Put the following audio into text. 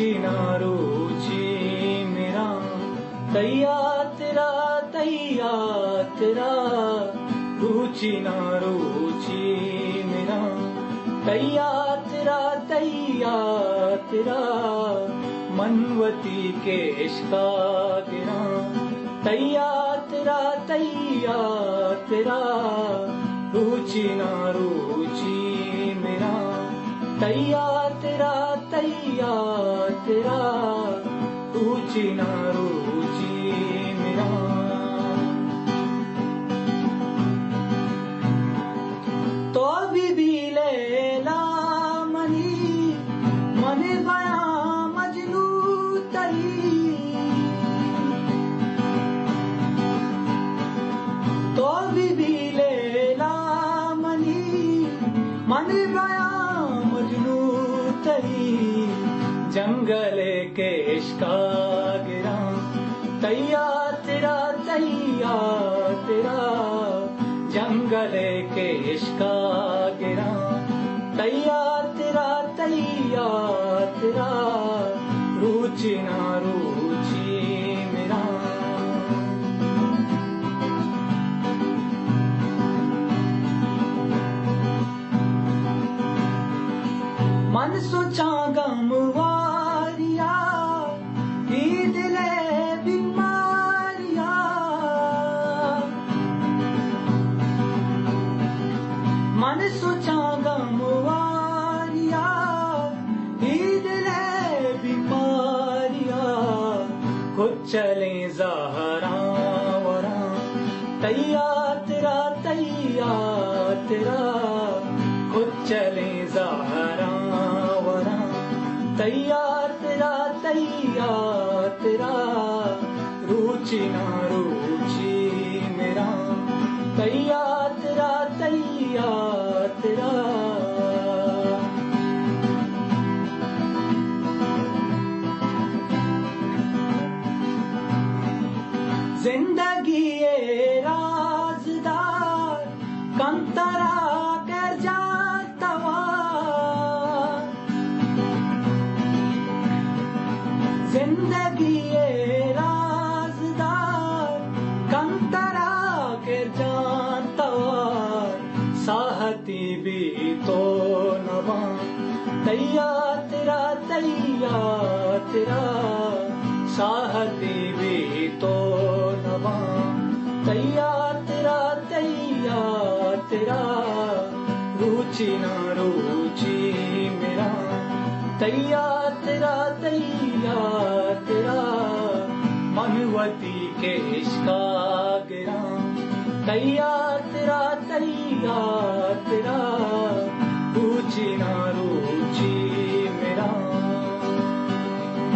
रुचि ना रुचि मेरा तैया तेरा तैया तेरा रुचि ना रुचि मेरा तैया तेरा मनवती केश का गिरा तैया तेरा रुचि ना रुचि मेरा तैया तेरा रुचि ना रुचि मेरा। तो बीबी लैला मनी मन गया मजनू तरी तो बीबी लैला मनी मन गया मजनू तरी जंगले के इश्का गिरा तैया तेरा जंगले के इश्का गिरा तैया तेरा रुचि ना रुचि मेरा। मन सोचा गमवारिया दिले बीमारिया मन सोचा गमवारिया दिले बीमारिया खुद चले ज़हरा वरा तैया तेरा खुद चले ज़हरा वरा तैया तेरा रुचि ना रुचि मेरा तैया तेरा जिंदगी ये राज़दार कंतरा कर जाता जिंदगी ये राज़दार कंतरा कर जाता साहती भी तो नवा तैया तेरा साहती भी तो नवा तैया तेरा रुचि ना रुचि मेरा तैया तेरा मनवती के इश्का गिरा तैया तेरा